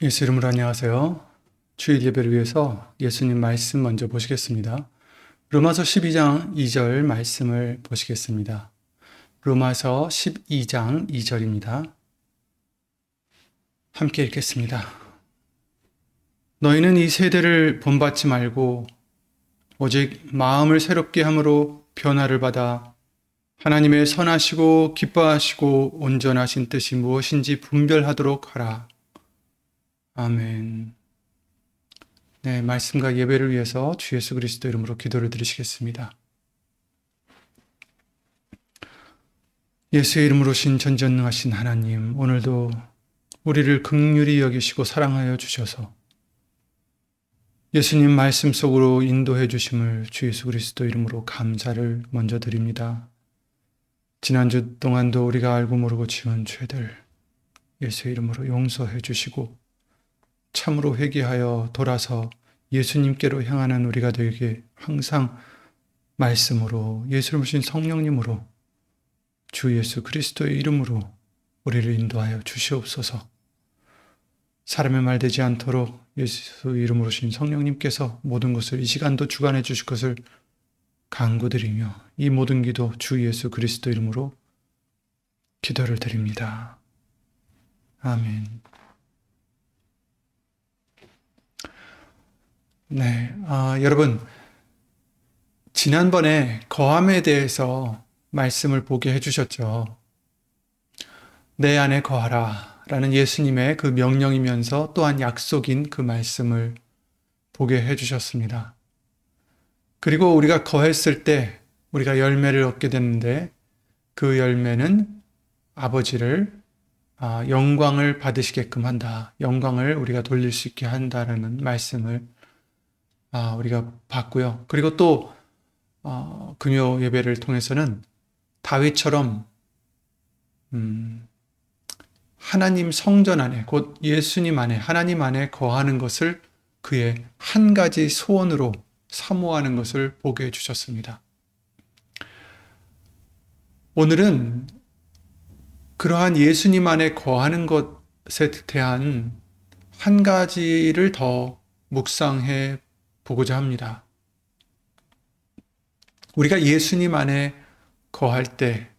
예수 이름으로 안녕하세요. 주일 예배를 위해서 예수님 말씀 먼저 보시겠습니다. 로마서 12장 2절 말씀을 보시겠습니다. 로마서 12장 2절입니다. 함께 읽겠습니다. 너희는 이 세대를 본받지 말고 오직 마음을 새롭게 함으로 변화를 받아 하나님의 선하시고 기뻐하시고 온전하신 뜻이 무엇인지 분별하도록 하라. 아멘. 네, 말씀과 예배를 위해서 주 예수 그리스도 이름으로 기도를 드리시겠습니다. 예수의 이름으로 신 전전능하신 하나님, 오늘도 우리를 긍휼히 여기시고 사랑하여 주셔서 예수님 말씀 속으로 인도해 주심을 주 예수 그리스도 이름으로 감사를 먼저 드립니다. 지난주 동안도 우리가 알고 모르고 지은 죄들 예수의 이름으로 용서해 주시고 참으로 회개하여 돌아서 예수님께로 향하는 우리가 되게 항상 말씀으로 예수를 모신 성령님으로 주 예수 그리스도의 이름으로 우리를 인도하여 주시옵소서. 사람의 말 되지 않도록 예수 이름으로 신 성령님께서 모든 것을 이 시간도 주관해 주실 것을 간구드리며 이 모든 기도 주 예수 그리스도 이름으로 기도를 드립니다. 아멘. 네, 여러분, 지난번에 거함에 대해서 말씀을 보게 해주셨죠. 내 안에 거하라 라는 예수님의 그 명령이면서 또한 약속인 그 말씀을 보게 해주셨습니다. 그리고 우리가 거했을 때 우리가 열매를 얻게 되는데 그 열매는 아버지를 영광을 받으시게끔 한다. 영광을 우리가 돌릴 수 있게 한다라는 말씀을 우리가 봤고요. 그리고 또 금요 예배를 통해서는 다윗처럼 하나님 성전 안에 곧 예수님 안에 하나님 안에 거하는 것을 그의 한 가지 소원으로 사모하는 것을 보게 해주셨습니다. 오늘은 그러한 예수님 안에 거하는 것에 대한 한 가지를 더 묵상해 보고자 합니다. 우리가 예수님 안에 거할 때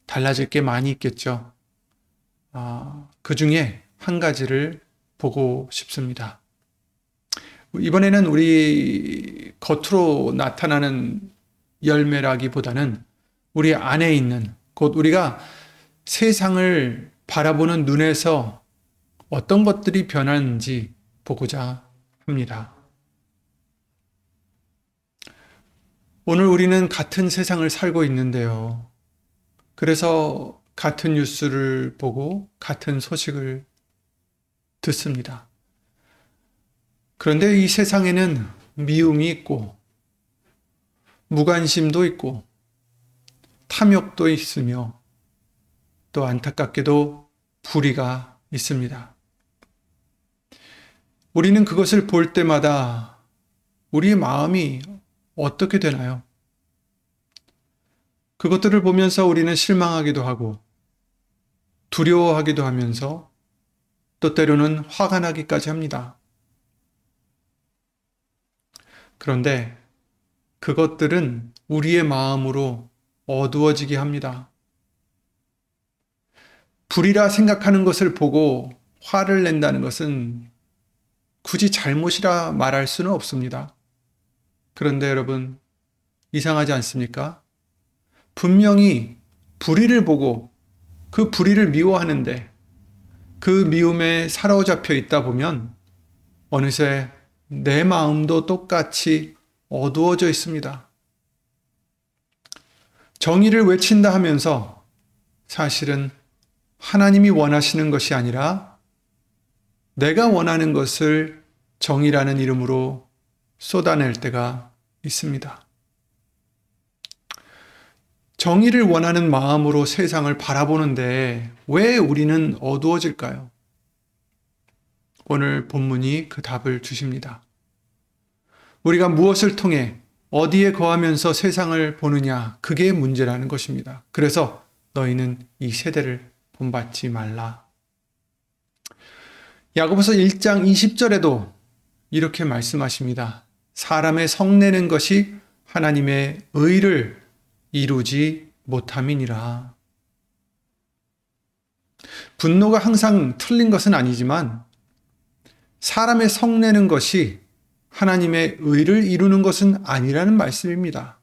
달라질 게 많이 있겠죠. 그 중에 한 가지를 보고 싶습니다. 이번에는 우리 겉으로 나타나는 열매라기보다는 우리 안에 있는 곧 우리가 세상을 바라보는 눈에서 어떤 것들이 변하는지 보고자 합니다. 오늘 우리는 같은 세상을 살고 있는데요. 그래서 같은 뉴스를 보고 같은 소식을 듣습니다. 그런데 이 세상에는 미움이 있고 무관심도 있고 탐욕도 있으며 또 안타깝게도 불의가 있습니다. 우리는 그것을 볼 때마다 우리의 마음이 어떻게 되나요? 그것들을 보면서 우리는 실망하기도 하고 두려워하기도 하면서 또 때로는 화가 나기까지 합니다. 그런데 그것들은 우리의 마음으로 어두워지게 합니다. 불이라 생각하는 것을 보고 화를 낸다는 것은 굳이 잘못이라 말할 수는 없습니다. 그런데 여러분, 이상하지 않습니까? 분명히 불의를 보고 그 불의를 미워하는데 그 미움에 사로잡혀 있다 보면 어느새 내 마음도 똑같이 어두워져 있습니다. 정의를 외친다 하면서 사실은 하나님이 원하시는 것이 아니라 내가 원하는 것을 정의라는 이름으로 쏟아낼 때가 있습니다. 정의를 원하는 마음으로 세상을 바라보는데 왜 우리는 어두워질까요? 오늘 본문이 그 답을 주십니다. 우리가 무엇을 통해 어디에 거하면서 세상을 보느냐, 그게 문제라는 것입니다. 그래서 너희는 이 세대를 본받지 말라. 야고보서 1장 20절에도 이렇게 말씀하십니다. 사람의 성내는 것이 하나님의 의를 이루지 못함이니라. 분노가 항상 틀린 것은 아니지만 사람의 성내는 것이 하나님의 의를 이루는 것은 아니라는 말씀입니다.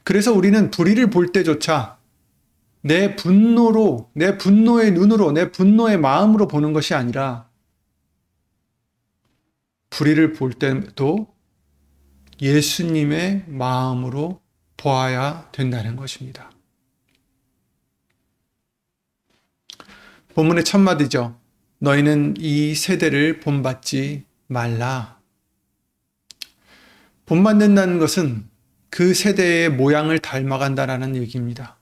그래서 우리는 불의를 볼 때조차 내 분노로, 내 분노의 눈으로, 내 분노의 마음으로 보는 것이 아니라 불의를 볼 때도 예수님의 마음으로 보아야 된다는 것입니다. 본문의 첫 마디죠. 너희는 이 세대를 본받지 말라. 본받는다는 것은 그 세대의 모양을 닮아간다라는 얘기입니다.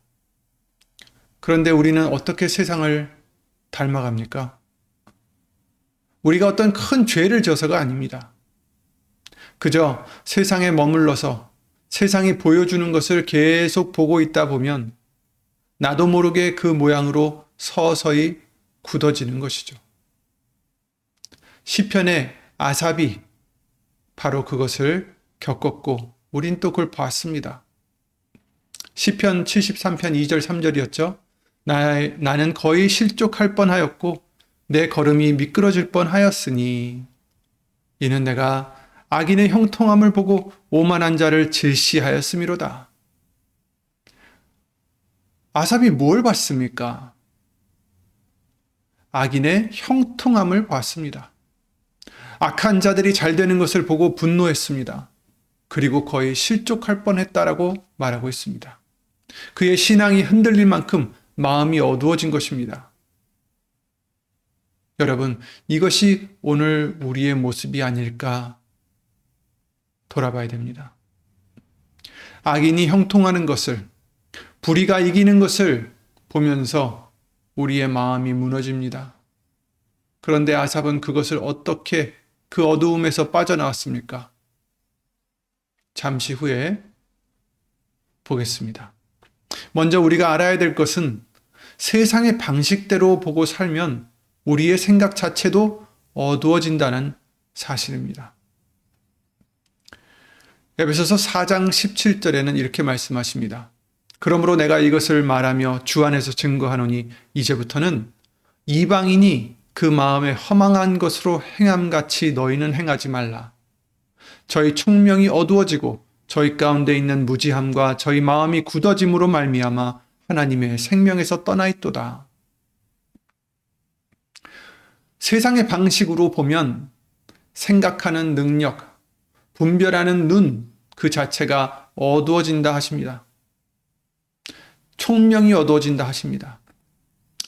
그런데 우리는 어떻게 세상을 닮아갑니까? 우리가 어떤 큰 죄를 져서가 아닙니다. 그저 세상에 머물러서 세상이 보여주는 것을 계속 보고 있다 보면 나도 모르게 그 모양으로 서서히 굳어지는 것이죠. 시편의 아삽이 바로 그것을 겪었고 우린 또 그걸 봤습니다. 시편 73편 2절 3절이었죠. 나는 거의 실족할 뻔하였고 내 걸음이 미끄러질 뻔하였으니 이는 내가 악인의 형통함을 보고 오만한 자를 질시하였음이로다. 아삽이 뭘 봤습니까? 악인의 형통함을 봤습니다. 악한 자들이 잘 되는 것을 보고 분노했습니다. 그리고 거의 실족할 뻔했다라고 말하고 있습니다. 그의 신앙이 흔들릴 만큼 마음이 어두워진 것입니다. 여러분, 이것이 오늘 우리의 모습이 아닐까 돌아봐야 됩니다. 악인이 형통하는 것을, 불의가 이기는 것을 보면서 우리의 마음이 무너집니다. 그런데 아삽은 그것을 어떻게 그 어두움에서 빠져나왔습니까? 잠시 후에 보겠습니다. 먼저 우리가 알아야 될 것은 세상의 방식대로 보고 살면 우리의 생각 자체도 어두워진다는 사실입니다. 에베소서 4장 17절에는 이렇게 말씀하십니다. 그러므로 내가 이것을 말하며 주 안에서 증거하노니 이제부터는 이방인이 그 마음에 허망한 것으로 행함같이 너희는 행하지 말라. 저희 총명이 어두워지고 저희 가운데 있는 무지함과 저희 마음이 굳어짐으로 말미암아 하나님의 생명에서 떠나 있도다. 세상의 방식으로 보면 생각하는 능력, 분별하는 눈 그 자체가 어두워진다 하십니다. 총명이 어두워진다 하십니다.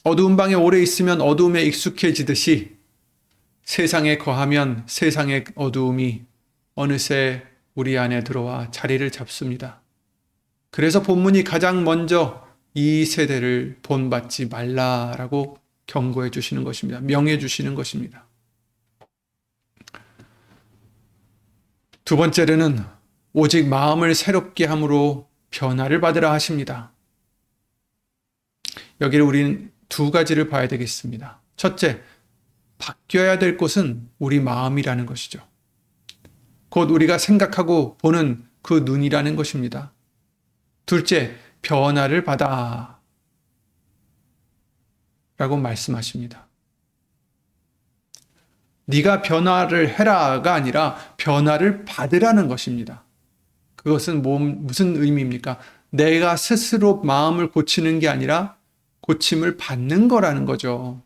어두운 방에 오래 있으면 어두움에 익숙해지듯이 세상에 거하면 세상의 어두움이 어느새 우리 안에 들어와 자리를 잡습니다. 그래서 본문이 가장 먼저 이 세대를 본받지 말라라고 경고해 주시는 것입니다. 명해 주시는 것입니다. 두 번째로는 오직 마음을 새롭게 함으로 변화를 받으라 하십니다. 여기를 우리는 두 가지를 봐야 되겠습니다. 첫째, 바뀌어야 될 곳은 우리 마음이라는 것이죠. 곧 우리가 생각하고 보는 그 눈이라는 것입니다. 둘째, 변화를 받아 라고 말씀하십니다. 네가 변화를 해라가 아니라 변화를 받으라는 것입니다. 그것은 무슨 의미입니까? 내가 스스로 마음을 고치는 게 아니라 고침을 받는 거라는 거죠.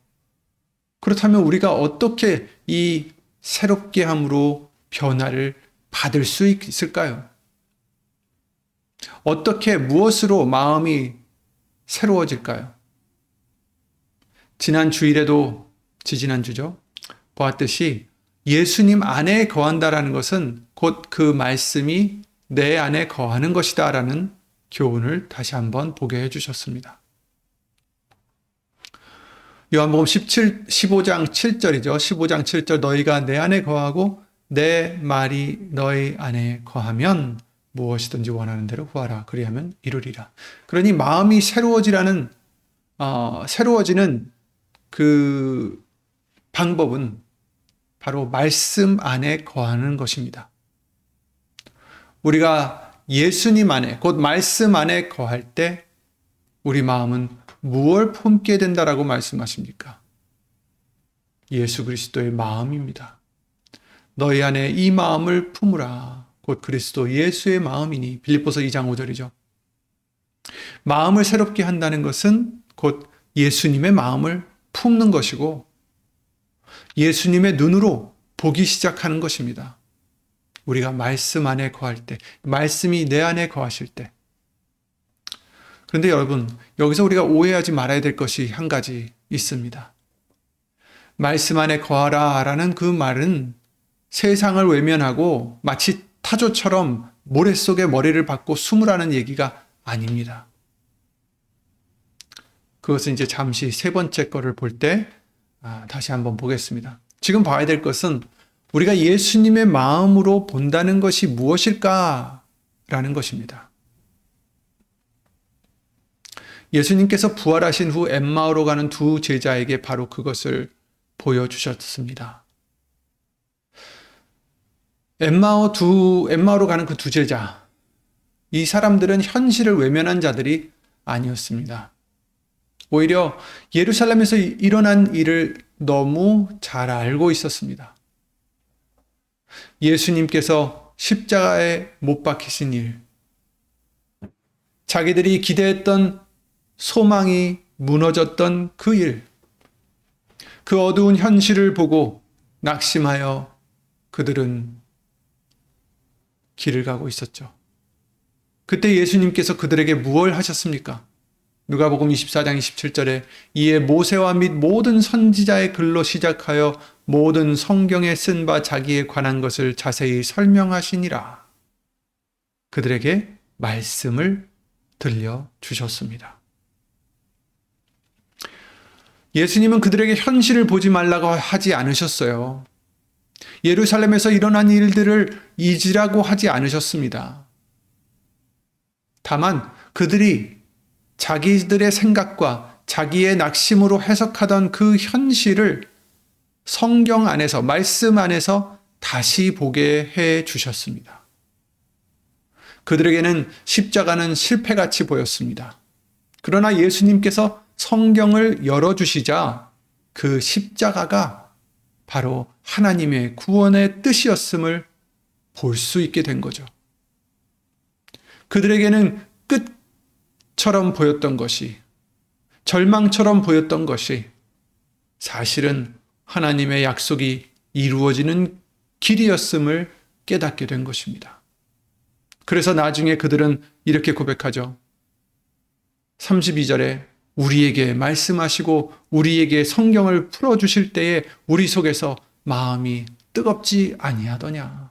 그렇다면 우리가 어떻게 이 새롭게 함으로 변화를 받을 수 있을까요? 어떻게 무엇으로 마음이 새로워질까요? 지난 주일에도 지지난주죠. 보았듯이 예수님 안에 거한다라는 것은 곧 그 말씀이 내 안에 거하는 것이다라는 교훈을 다시 한번 보게 해주셨습니다. 요한복음 15장 7절이죠. 15장 7절 너희가 내 안에 거하고 내 말이 너희 안에 거하면 무엇이든지 원하는 대로 구하라. 그리하면 이루리라. 그러니 마음이 새로워지는 그 방법은 바로 말씀 안에 거하는 것입니다. 우리가 예수님 안에, 곧 말씀 안에 거할 때 우리 마음은 무엇을 품게 된다라고 말씀하십니까? 예수 그리스도의 마음입니다. 너희 안에 이 마음을 품으라. 곧 그리스도 예수의 마음이니. 빌립보서 2장 5절이죠. 마음을 새롭게 한다는 것은 곧 예수님의 마음을 품는 것이고 예수님의 눈으로 보기 시작하는 것입니다. 우리가 말씀 안에 거할 때, 말씀이 내 안에 거하실 때. 그런데 여러분, 여기서 우리가 오해하지 말아야 될 것이 한 가지 있습니다. 말씀 안에 거하라 라는 그 말은 세상을 외면하고 마치 타조처럼 모래 속에 머리를 박고 숨으라는 얘기가 아닙니다. 그것은 이제 잠시 세 번째 거를 볼 때 다시 한번 보겠습니다. 지금 봐야 될 것은 우리가 예수님의 마음으로 본다는 것이 무엇일까라는 것입니다. 예수님께서 부활하신 후 엠마오로 가는 두 제자에게 바로 그것을 보여주셨습니다. 엠마오로 가는 그 두 제자, 이 사람들은 현실을 외면한 자들이 아니었습니다. 오히려 예루살렘에서 일어난 일을 너무 잘 알고 있었습니다. 예수님께서 십자가에 못 박히신 일, 자기들이 기대했던 소망이 무너졌던 그 일, 그 어두운 현실을 보고 낙심하여 그들은 길을 가고 있었죠. 그때 예수님께서 그들에게 무엇을 하셨습니까? 누가복음 24장 27절에 이에 모세와 및 모든 선지자의 글로 시작하여 모든 성경에 쓴 바 자기에 관한 것을 자세히 설명하시니라. 그들에게 말씀을 들려주셨습니다. 예수님은 그들에게 현실을 보지 말라고 하지 않으셨어요. 예루살렘에서 일어난 일들을 잊으라고 하지 않으셨습니다. 다만 그들이 자기들의 생각과 자기의 낙심으로 해석하던 그 현실을 성경 안에서, 말씀 안에서 다시 보게 해 주셨습니다. 그들에게는 십자가는 실패같이 보였습니다. 그러나 예수님께서 성경을 열어주시자 그 십자가가 바로 하나님의 구원의 뜻이었음을 볼 수 있게 된 거죠. 그들에게는 끝처럼 보였던 것이, 절망처럼 보였던 것이 사실은 하나님의 약속이 이루어지는 길이었음을 깨닫게 된 것입니다. 그래서 나중에 그들은 이렇게 고백하죠. 32절에 우리에게 말씀하시고 우리에게 성경을 풀어주실 때에 우리 속에서 마음이 뜨겁지 아니하더냐.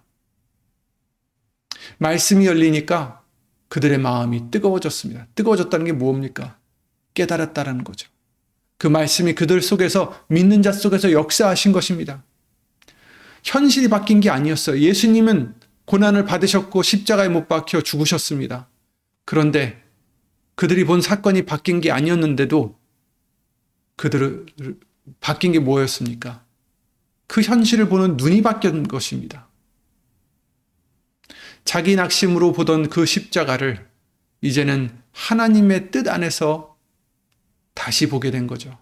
말씀이 열리니까 그들의 마음이 뜨거워졌습니다. 뜨거워졌다는 게 뭡니까? 깨달았다는 거죠. 그 말씀이 그들 속에서, 믿는 자 속에서 역사하신 것입니다. 현실이 바뀐 게 아니었어요. 예수님은 고난을 받으셨고 십자가에 못 박혀 죽으셨습니다. 그런데 그들이 본 사건이 바뀐 게 아니었는데도 그들을 바뀐 게 뭐였습니까? 그 현실을 보는 눈이 바뀐 것입니다. 자기 낙심으로 보던 그 십자가를 이제는 하나님의 뜻 안에서 다시 보게 된 거죠.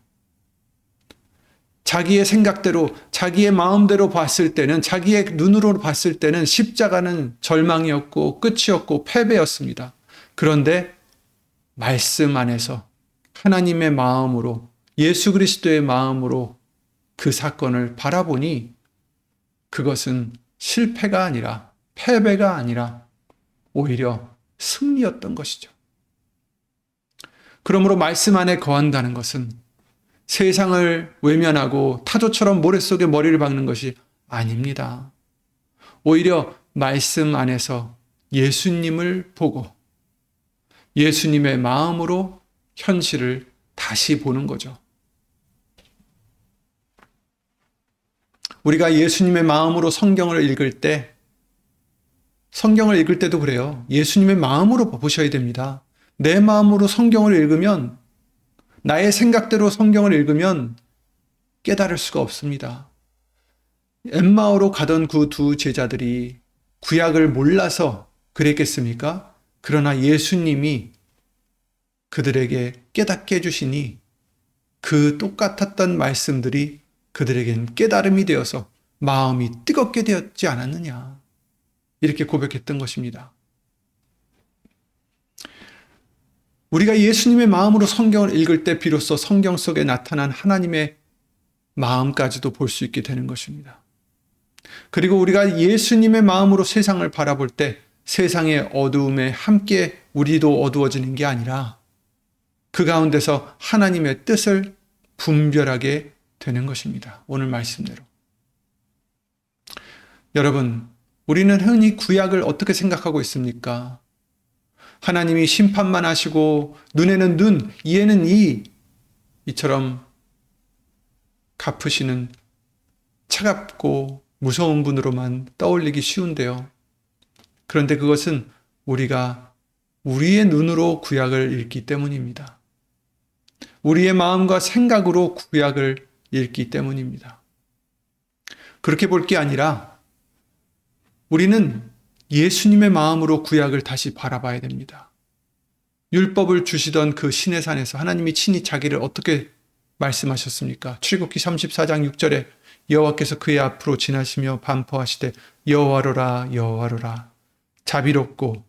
자기의 생각대로, 자기의 마음대로 봤을 때는, 자기의 눈으로 봤을 때는 십자가는 절망이었고 끝이었고 패배였습니다. 그런데 말씀 안에서 하나님의 마음으로, 예수 그리스도의 마음으로 그 사건을 바라보니 그것은 실패가 아니라, 패배가 아니라 오히려 승리였던 것이죠. 그러므로 말씀 안에 거한다는 것은 세상을 외면하고 타조처럼 모래 속에 머리를 박는 것이 아닙니다. 오히려 말씀 안에서 예수님을 보고 예수님의 마음으로 현실을 다시 보는 거죠. 우리가 예수님의 마음으로 성경을 읽을 때도 그래요. 예수님의 마음으로 보셔야 됩니다. 내 마음으로 성경을 읽으면, 나의 생각대로 성경을 읽으면 깨달을 수가 없습니다. 엠마오로 가던 그 두 제자들이 구약을 몰라서 그랬겠습니까? 그러나 예수님이 그들에게 깨닫게 해주시니 그 똑같았던 말씀들이 그들에겐 깨달음이 되어서 마음이 뜨겁게 되었지 않았느냐. 이렇게 고백했던 것입니다. 우리가 예수님의 마음으로 성경을 읽을 때 비로소 성경 속에 나타난 하나님의 마음까지도 볼 수 있게 되는 것입니다. 그리고 우리가 예수님의 마음으로 세상을 바라볼 때 세상의 어두움에 함께 우리도 어두워지는 게 아니라 그 가운데서 하나님의 뜻을 분별하게 되는 것입니다. 오늘 말씀대로. 여러분, 우리는 흔히 구약을 어떻게 생각하고 있습니까? 하나님이 심판만 하시고 눈에는 눈, 이에는 이처럼 갚으시는 차갑고 무서운 분으로만 떠올리기 쉬운데요. 그런데 그것은 우리가 우리의 눈으로 구약을 읽기 때문입니다. 우리의 마음과 생각으로 구약을 읽기 때문입니다. 그렇게 볼 게 아니라 우리는 예수님의 마음으로 구약을 다시 바라봐야 됩니다. 율법을 주시던 그 시내산에서 하나님이 친히 자기를 어떻게 말씀하셨습니까? 출애굽기 34장 6절에 여호와께서 그의 앞으로 지나시며 반포하시되 여호와로라 여호와로라 자비롭고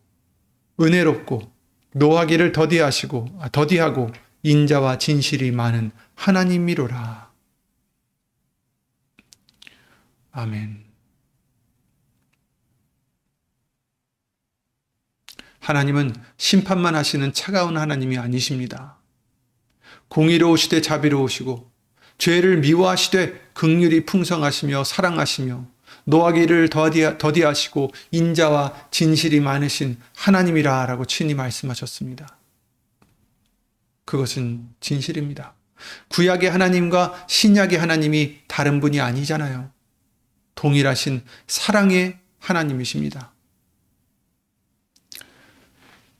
은혜롭고 노하기를 더디하고 인자와 진실이 많은 하나님이로라. 아멘. 하나님은 심판만 하시는 차가운 하나님이 아니십니다. 공의로우시되 자비로우시고 죄를 미워하시되 긍휼이 풍성하시며 사랑하시며 노하기를 더디하시고 인자와 진실이 많으신 하나님이라 라고 친히 말씀하셨습니다. 그것은 진실입니다. 구약의 하나님과 신약의 하나님이 다른 분이 아니잖아요. 동일하신 사랑의 하나님이십니다.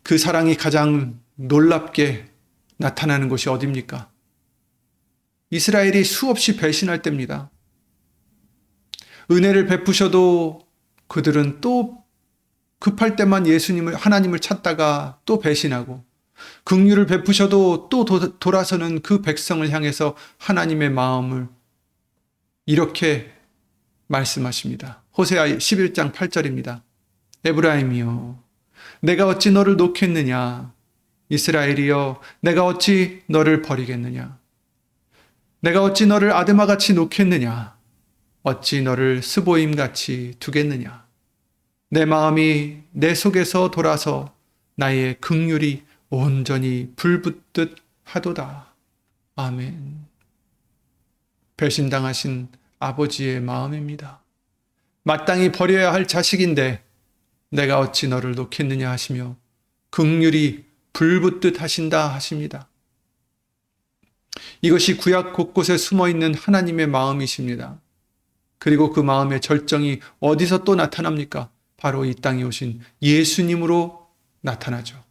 그 사랑이 가장 놀랍게 나타나는 곳이 어디입니까? 이스라엘이 수없이 배신할 때입니다. 은혜를 베푸셔도 그들은 또 급할 때만 하나님을 찾다가 또 배신하고 긍휼을 베푸셔도 또 돌아서는 그 백성을 향해서 하나님의 마음을 이렇게 말씀하십니다. 호세아 11장 8절입니다. 에브라임이여 내가 어찌 너를 놓겠느냐? 이스라엘이여 내가 어찌 너를 버리겠느냐? 내가 어찌 너를 아드마같이 놓겠느냐? 어찌 너를 스보임같이 두겠느냐? 내 마음이 내 속에서 돌아서 나의 긍휼이 온전히 불붙듯 하도다. 아멘. 배신당하신 아버지의 마음입니다. 마땅히 버려야 할 자식인데 내가 어찌 너를 놓겠느냐 하시며 긍휼이 불붙듯 하신다 하십니다. 이것이 구약 곳곳에 숨어있는 하나님의 마음이십니다. 그리고 그 마음의 절정이 어디서 또 나타납니까? 바로 이 땅에 오신 예수님으로 나타나죠.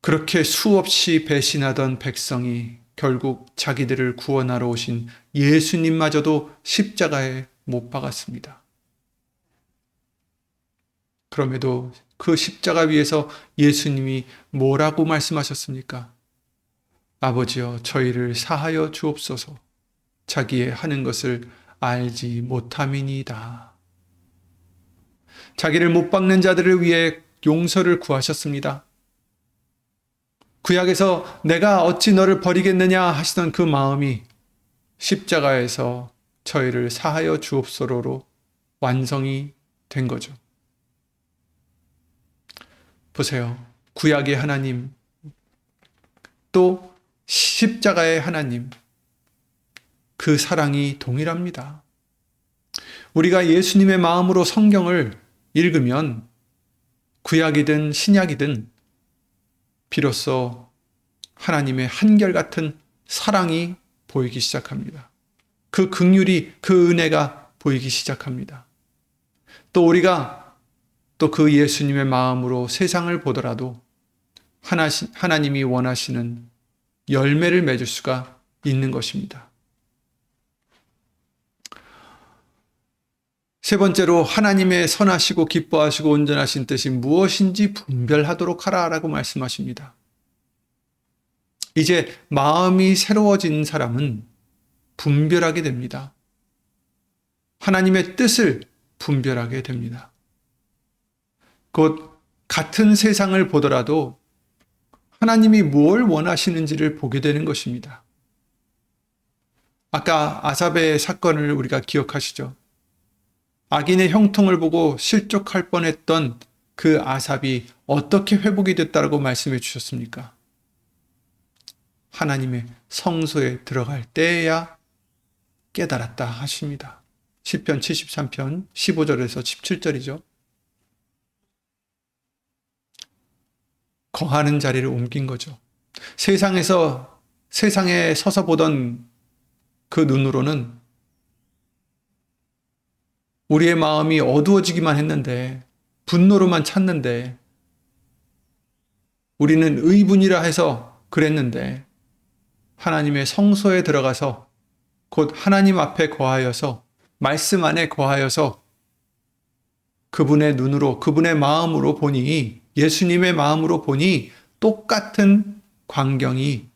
그렇게 수없이 배신하던 백성이 결국 자기들을 구원하러 오신 예수님마저도 십자가에 못 박았습니다. 그럼에도 그 십자가 위에서 예수님이 뭐라고 말씀하셨습니까? 아버지여 저희를 사하여 주옵소서. 자기의 하는 것을 알지 못함이니이다. 자기를 못 박는 자들을 위해 용서를 구하셨습니다. 구약에서 내가 어찌 너를 버리겠느냐 하시던 그 마음이 십자가에서 저희를 사하여 주옵소서로 완성이 된 거죠. 보세요. 구약의 하나님, 또 십자가의 하나님, 그 사랑이 동일합니다. 우리가 예수님의 마음으로 성경을 읽으면 구약이든 신약이든 비로소 하나님의 한결같은 사랑이 보이기 시작합니다. 그 긍휼이, 그 은혜가 보이기 시작합니다. 또 우리가 또 그 예수님의 마음으로 세상을 보더라도 하나님이 원하시는 열매를 맺을 수가 있는 것입니다. 세 번째로 하나님의 선하시고 기뻐하시고 온전하신 뜻이 무엇인지 분별하도록 하라라고 말씀하십니다. 이제 마음이 새로워진 사람은 분별하게 됩니다. 하나님의 뜻을 분별하게 됩니다. 곧 같은 세상을 보더라도 하나님이 무엇을 원하시는지를 보게 되는 것입니다. 아까 아삽의 사건을 우리가 기억하시죠? 악인의 형통을 보고 실족할 뻔했던 그 아삽이 어떻게 회복이 됐다고 말씀해 주셨습니까? 하나님의 성소에 들어갈 때에야 깨달았다 하십니다. 시편 73편 15절에서 17절이죠. 거하는 자리를 옮긴 거죠. 세상에 서서 보던 그 눈으로는 우리의 마음이 어두워지기만 했는데, 분노로만 찼는데, 우리는 의분이라 해서 그랬는데, 하나님의 성소에 들어가서 곧 하나님 앞에 거하여서 말씀 안에 거하여서 그분의 눈으로, 그분의 마음으로 보니, 예수님의 마음으로 보니 똑같은 광경이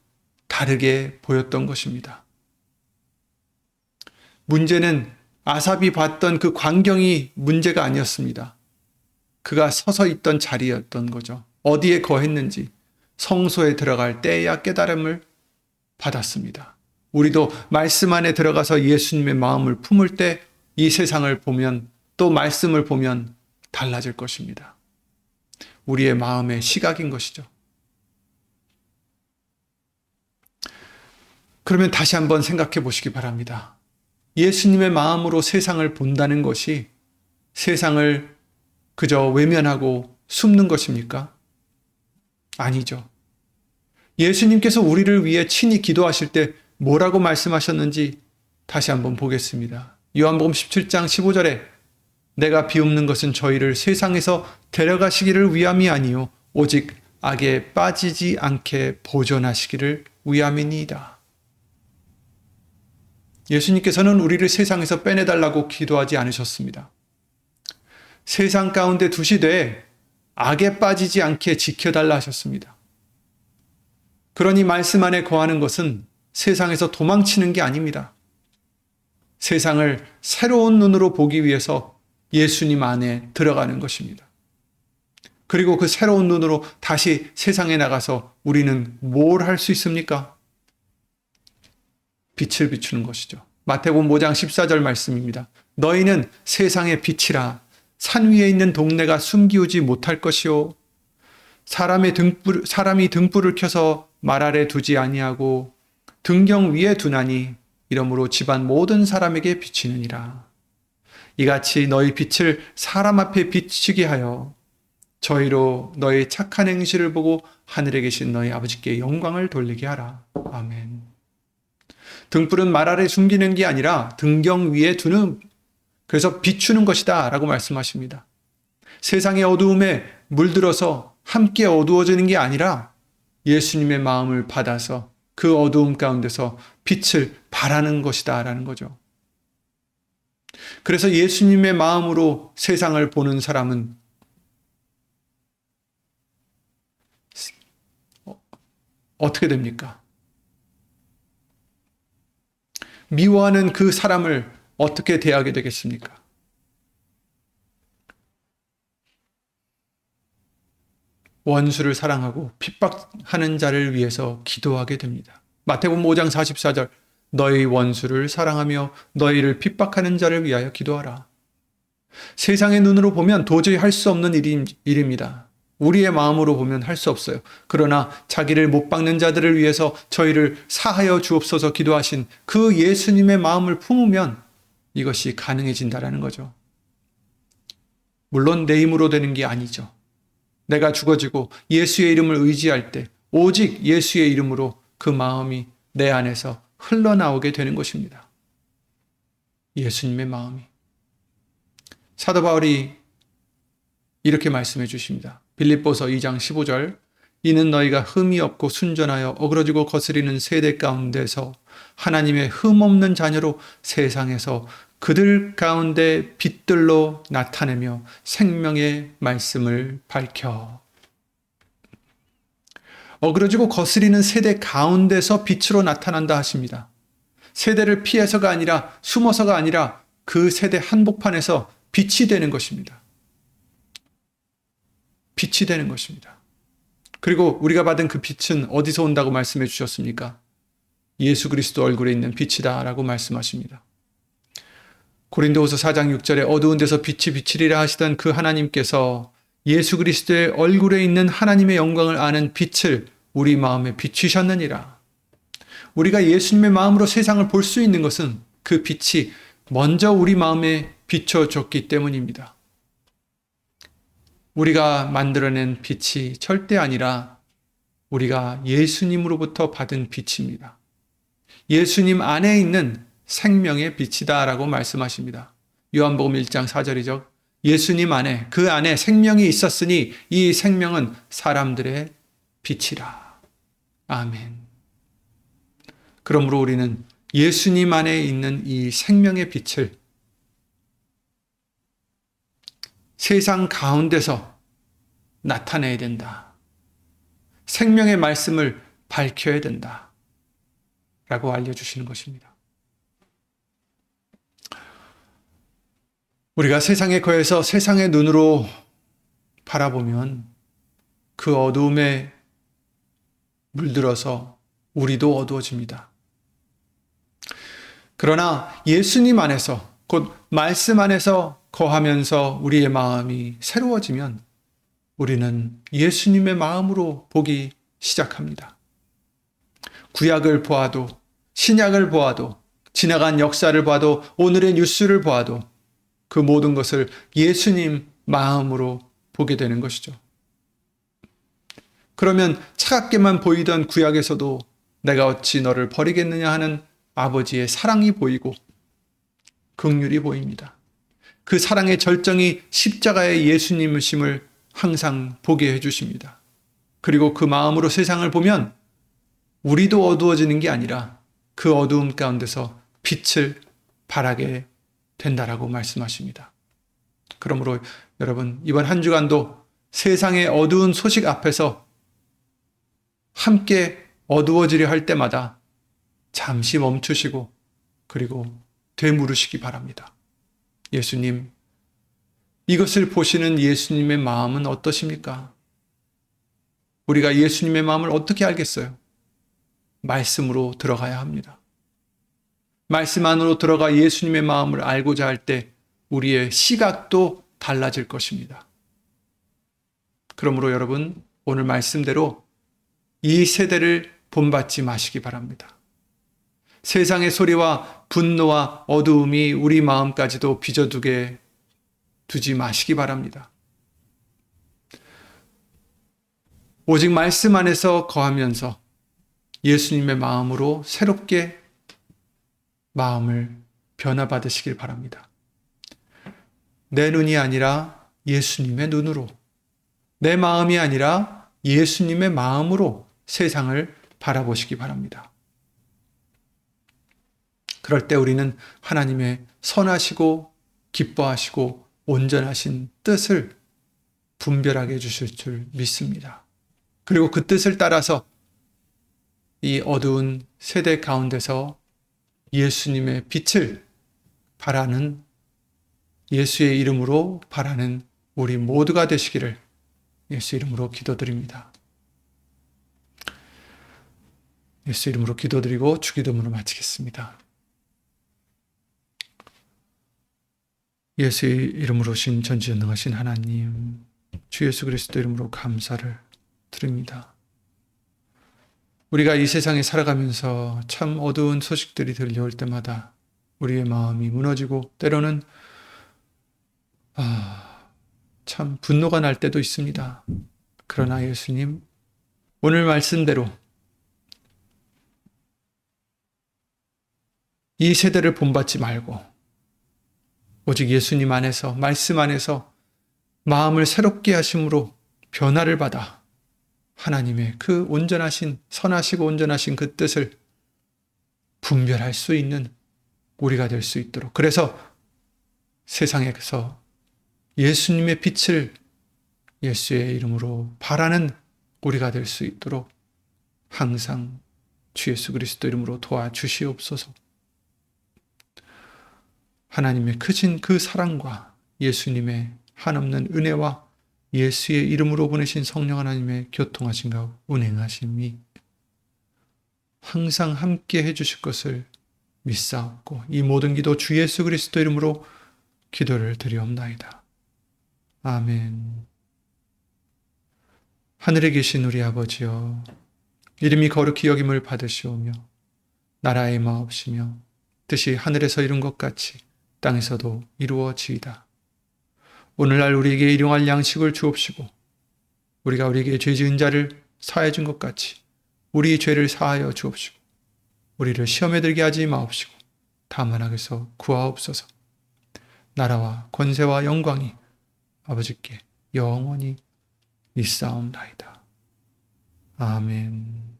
다르게 보였던 것입니다. 문제는 아삽이 봤던 그 광경이 문제가 아니었습니다. 그가 서서 있던 자리였던 거죠. 어디에 거했는지 성소에 들어갈 때야 깨달음을 받았습니다. 우리도 말씀 안에 들어가서 예수님의 마음을 품을 때 이 세상을 보면, 또 말씀을 보면 달라질 것입니다. 우리의 마음의 시각인 것이죠. 그러면 다시 한번 생각해 보시기 바랍니다. 예수님의 마음으로 세상을 본다는 것이 세상을 그저 외면하고 숨는 것입니까? 아니죠. 예수님께서 우리를 위해 친히 기도하실 때 뭐라고 말씀하셨는지 다시 한번 보겠습니다. 요한복음 17장 15절에 내가 비옵는 것은 저희를 세상에서 데려가시기를 위함이 아니요 오직 악에 빠지지 않게 보존하시기를 위함이니이다. 예수님께서는 우리를 세상에서 빼내달라고 기도하지 않으셨습니다. 세상 가운데 두시되 악에 빠지지 않게 지켜달라 하셨습니다. 그러니 말씀 안에 거하는 것은 세상에서 도망치는 게 아닙니다. 세상을 새로운 눈으로 보기 위해서 예수님 안에 들어가는 것입니다. 그리고 그 새로운 눈으로 다시 세상에 나가서 우리는 뭘 할 수 있습니까? 빛을 비추는 것이죠. 마태복음 5장 14절 말씀입니다. 너희는 세상의 빛이라. 산 위에 있는 동네가 숨기우지 못할 것이요 사람이 등불을 켜서 말 아래 두지 아니하고 등경 위에 두나니 이러므로 집안 모든 사람에게 비치느니라. 이같이 너희 빛을 사람 앞에 비치게 하여 저희로 너희 착한 행실을 보고 하늘에 계신 너희 아버지께 영광을 돌리게 하라. 아멘. 등불은 말 아래 숨기는 게 아니라 등경 위에 두는, 그래서 비추는 것이다 라고 말씀하십니다. 세상의 어두움에 물들어서 함께 어두워지는 게 아니라 예수님의 마음을 받아서 그 어두움 가운데서 빛을 발하는 것이다 라는 거죠. 그래서 예수님의 마음으로 세상을 보는 사람은 어떻게 됩니까? 미워하는 그 사람을 어떻게 대하게 되겠습니까? 원수를 사랑하고 핍박하는 자를 위해서 기도하게 됩니다. 마태복음 5장 44절 너희 원수를 사랑하며 너희를 핍박하는 자를 위하여 기도하라. 세상의 눈으로 보면 도저히 할 수 없는 일입니다. 우리의 마음으로 보면 할 수 없어요. 그러나 자기를 못 박는 자들을 위해서 저희를 사하여 주옵소서 기도하신 그 예수님의 마음을 품으면 이것이 가능해진다라는 거죠. 물론 내 힘으로 되는 게 아니죠. 내가 죽어지고 예수의 이름을 의지할 때 오직 예수의 이름으로 그 마음이 내 안에서 흘러나오게 되는 것입니다. 예수님의 마음이. 사도 바울이 이렇게 말씀해 주십니다. 빌립보서 2장 15절 이는 너희가 흠이 없고 순전하여 어그러지고 거스리는 세대 가운데서 하나님의 흠없는 자녀로 세상에서 그들 가운데 빛들로 나타내며 생명의 말씀을 밝혀 어그러지고 거스리는 세대 가운데서 빛으로 나타난다 하십니다. 세대를 피해서가 아니라 숨어서가 아니라 그 세대 한복판에서 빛이 되는 것입니다. 빛이 되는 것입니다. 그리고 우리가 받은 그 빛은 어디서 온다고 말씀해 주셨습니까? 예수 그리스도 얼굴에 있는 빛이다 라고 말씀하십니다. 고린도후서 4장 6절에 어두운 데서 빛이 비치리라 하시던 그 하나님께서 예수 그리스도의 얼굴에 있는 하나님의 영광을 아는 빛을 우리 마음에 비추셨느니라. 우리가 예수님의 마음으로 세상을 볼 수 있는 것은 그 빛이 먼저 우리 마음에 비춰졌기 때문입니다. 우리가 만들어낸 빛이 절대 아니라 우리가 예수님으로부터 받은 빛입니다. 예수님 안에 있는 생명의 빛이다 라고 말씀하십니다. 요한복음 1장 4절이죠. 예수님 안에, 그 안에 생명이 있었으니 이 생명은 사람들의 빛이라. 아멘. 그러므로 우리는 예수님 안에 있는 이 생명의 빛을 세상 가운데서 나타내야 된다. 생명의 말씀을 밝혀야 된다. 라고 알려주시는 것입니다. 우리가 세상에 거해서 세상의 눈으로 바라보면 그 어두움에 물들어서 우리도 어두워집니다. 그러나 예수님 안에서, 곧 말씀 안에서 거하면서 우리의 마음이 새로워지면 우리는 예수님의 마음으로 보기 시작합니다. 구약을 보아도, 신약을 보아도, 지나간 역사를 봐도, 오늘의 뉴스를 보아도 그 모든 것을 예수님 마음으로 보게 되는 것이죠. 그러면 차갑게만 보이던 구약에서도 내가 어찌 너를 버리겠느냐 하는 아버지의 사랑이 보이고 긍휼이 보입니다. 그 사랑의 절정이 십자가의 예수님이심을 항상 보게 해주십니다. 그리고 그 마음으로 세상을 보면 우리도 어두워지는 게 아니라 그 어두움 가운데서 빛을 발하게 된다라고 말씀하십니다. 그러므로 여러분, 이번 한 주간도 세상의 어두운 소식 앞에서 함께 어두워지려 할 때마다 잠시 멈추시고 그리고 되물으시기 바랍니다. 예수님, 이것을 보시는 예수님의 마음은 어떠십니까? 우리가 예수님의 마음을 어떻게 알겠어요? 말씀으로 들어가야 합니다. 말씀 안으로 들어가 예수님의 마음을 알고자 할 때 우리의 시각도 달라질 것입니다. 그러므로 여러분, 오늘 말씀대로 이 세대를 본받지 마시기 바랍니다. 세상의 소리와 분노와 어두움이 우리 마음까지도 빚어두게 두지 마시기 바랍니다. 오직 말씀 안에서 거하면서 예수님의 마음으로 새롭게 마음을 변화받으시길 바랍니다. 내 눈이 아니라 예수님의 눈으로, 내 마음이 아니라 예수님의 마음으로 세상을 바라보시기 바랍니다. 그럴 때 우리는 하나님의 선하시고 기뻐하시고 온전하신 뜻을 분별하게 해주실 줄 믿습니다. 그리고 그 뜻을 따라서 이 어두운 세대 가운데서 예수님의 빛을 바라는, 예수의 이름으로 바라는 우리 모두가 되시기를 예수 이름으로 기도드립니다. 예수 이름으로 기도드리고 주기도문을 마치겠습니다. 예수의 이름으로 신 전지전능하신 하나님, 주 예수 그리스도 이름으로 감사를 드립니다. 우리가 이 세상에 살아가면서 참 어두운 소식들이 들려올 때마다 우리의 마음이 무너지고 때로는 참 분노가 날 때도 있습니다. 그러나 예수님, 오늘 말씀대로 이 세대를 본받지 말고 오직 예수님 안에서, 말씀 안에서 마음을 새롭게 하심으로 변화를 받아 하나님의 그 온전하신, 선하시고 온전하신 그 뜻을 분별할 수 있는 우리가 될 수 있도록, 그래서 세상에서 예수님의 빛을 예수의 이름으로 바라는 우리가 될 수 있도록 항상 주 예수 그리스도 이름으로 도와주시옵소서. 하나님의 크신 그 사랑과 예수님의 한없는 은혜와 예수의 이름으로 보내신 성령 하나님의 교통하심과 운행하심이 항상 함께 해주실 것을 믿사옵고 이 모든 기도 주 예수 그리스도 이름으로 기도를 드리옵나이다. 아멘. 하늘에 계신 우리 아버지여, 이름이 거룩히 여김을 받으시오며 나라의 마옵시며 뜻이 하늘에서 이룬 것 같이 땅에서도 이루어지이다. 오늘날 우리에게 일용할 양식을 주옵시고 우리가 우리에게 죄 지은 자를 사하여 준 것 같이 우리 죄를 사하여 주옵시고 우리를 시험에 들게 하지 마옵시고 다만 악에서 구하옵소서. 나라와 권세와 영광이 아버지께 영원히 있사옵나이다. 아멘.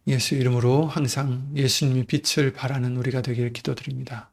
예수 이름으로 항상 예수님의 빛을 바라는 우리가 되길 기도드립니다.